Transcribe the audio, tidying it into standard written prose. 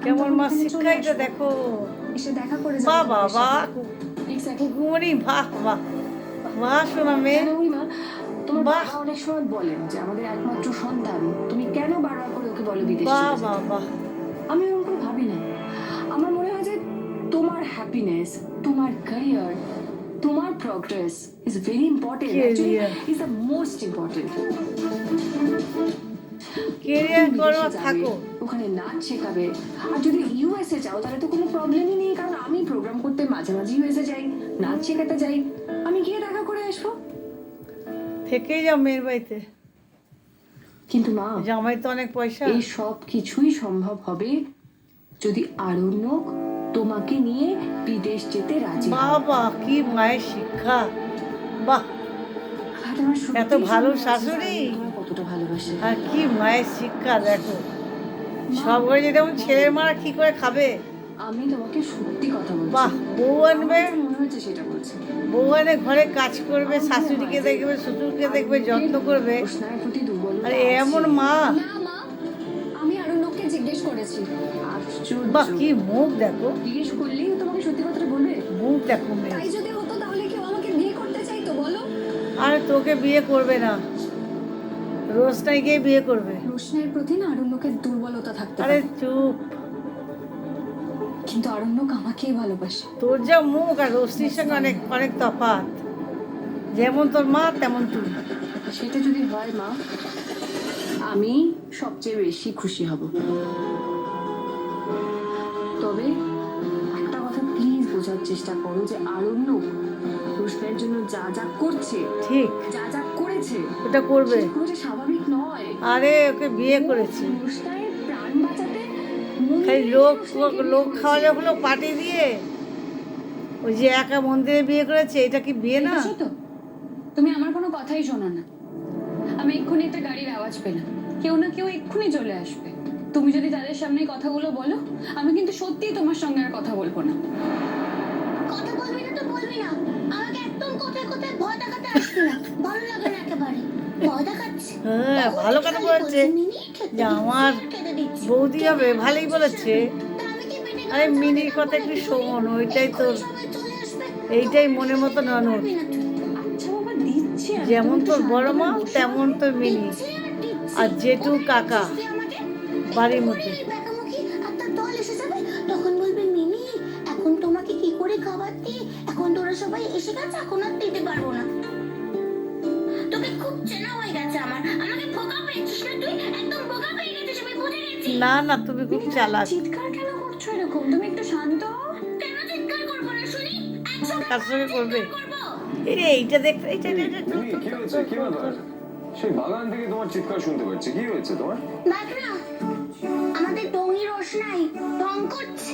কেমন মা শিক্ষাইটা দেখো, এসে দেখা করে বাহ বাহ বাহ, কুকুমনি বাহ বাহ বাহ, শোনা মেয়ে তোমার বাহ। বাবা অনেক সময় বলেন যে আমাদের একমাত্র সন্তান, তুমি কেন বারবার করে ওকে বলো বিদেশে বাহ চলে যেতে? বাহ বাহ। আমি ওরকম করে ভাবি না। আমার মনে হয় যে তোমার হ্যাপিনেস, তোমার ক্যারিয়ার, তোমার progress is very important, actually is the most important. Career করো, থাকো। ওখানে নাচ শেখাবে, আর যদি ইউএসএ যাও তাহলে তো কোনো প্রবলেমই নেই, কারণ আমি প্রোগ্রাম করতে মাঝে মাঝে ইউএসএ যাই, নাচ শেখাতে যাই, আমি গিয়ে দেখা করে আসবো। থেকেই যাও মেয়ের বাড়িতে। কিন্তু মা, জামাই তো অনেক পয়সা। এই সব কিছুই সম্ভব হবে যদি আরণ্যক তোমাকে নিয়ে বিদেশ যেতে রাজি হয়। বাবা কি মায়ের শিক্ষা, বাহ। আর তোমার এত সত্যিই ভালো সন্দেহ আছে শাশুড়ি। যে আমি তোমায় কতটা ভালোবাসি। আর কি মায়ের শিক্ষা দেখো, সব ঘরে যেমন ছেলের মারা কি করে খাবে। আমি তোমাকে সত্যি কথা বলছি। বাহ, বউ আনবে, আমার মনে হয়েছে সেটা বলছি। বউ আনে ঘরে কাজ করবে, শাশুড়িকে দেখবে, শ্বশুরকে দেখবে, যত্ন করবে। প্রশ্নের প্রতি দুর্বলতা আরে আছে। এমন মা, না মা, আমি আরণ্যককে জিজ্ঞেস করেছি। আশ্চর্য। বাহ কি মুখ দেখো, জিজ্ঞেস করলেই ও তোমাকে সত্যি কথাটা বলবে? মুখ দেখো মেয়ে। তাই যদি হতো তাহলে কেউ আমাকে বিয়ে করতে চাইতো বলো? আরে তোকে বিয়ে করবে না, রোশনাইকে বিয়ে করবে। রোশনের প্রতি না আরণ্যকের দুর্বলতা থাকতে আরে পারে, চুপ, কিন্তু আরণ্যক আমাকেই ভালোবাসে। তোর যা মুখ আর রোশনির সঙ্গে অনেক অনেক তফাৎ। যেমন তোর মা তেমন তুই। সেটা যদি হয় মা, আমি সবচেয়ে বেশি খুশি হব। তবে একটা কথা প্লিজ বোঝার চেষ্টা করো যে আরণ্যক রোশনের জন্য যা যা করছে, ঠিক, যা যা করেছে, ওটা করবে। সেগুলো যে স্বাভাবিক নয়। আরে ওকে বিয়ে করেছে, রোশনের প্রাণ বাঁচাতে মন খালি দিয়ে লোক রোশনাইকে লোক বিয়ে খাওয়ালে করেছে। হলো পার্টি দিয়ে। ওই যে একা মন্দিরে বিয়ে করেছে, এটা কি বিয়ে না? দেখেছো তো, তুমি আমার কোনো কথাই শোনো না। আমি এক্ষুনি একটা গাড়ির আওয়াজ পেলাম, কেউ না কেউ এক্ষুনি চলে আসবে। তুমি যদি তাদের সামনে কথাগুলো বলো, আমি কিন্তু সত্যিই তোমার সঙ্গে আর কথা বলবো না। কথা বলবি না তো বলবি না, আমাকে একদম কোথায় কোথায় ভয় দেখাতে আসবি না, ভালো লাগে না একেবারে। ভয় দেখাচ্ছি? হ্যাঁ, ভালো কথা বলেছে যে আমার বৌদি হবে, ভালোই বলেছে। আরে মিনির কথা একটু শোন, ওইটাই তোর, এইটাই মনের মতো ননদ। আচ্ছা বাবা, দিচ্ছি আমি। যেমন তুমি একটু তোর বড় শান্ত মা হয়ে বসো। তেমন তোর মিনি, আর জেঠু কাকা বাড়ির মধ্যে। তখন বলবে মিনি এখন তোমাকে কি করে খাবার দিই, এখন তোরা সবাই এসে গেছে, এখন আর দিতে পারবো না। তোকে খুব চেনা হয়ে গেছে আমার, আমাকে বোকা পেয়েছিস না তুই, একদম বোকা পেয়ে গেছিস, আমি বুঝে গেছি। না না, তুমি খুব চালাক। চিৎকার কেন করছো এরকম? তুমি একটু শান্ত হও। কেন চিৎকার করবো না শুনি? একসাথে কার সঙ্গে করবে? করবো। এই রে, এইটা দেখতে, এইটা কি হয়েছে? কি ব্যাপার? সেই বাগান থেকে তোমার চিৎকার শুনতে পাচ্ছি, কি হয়েছে তোমার? দেখ না, আমাদের টঙ্গি রোশনাই ঢং করছে।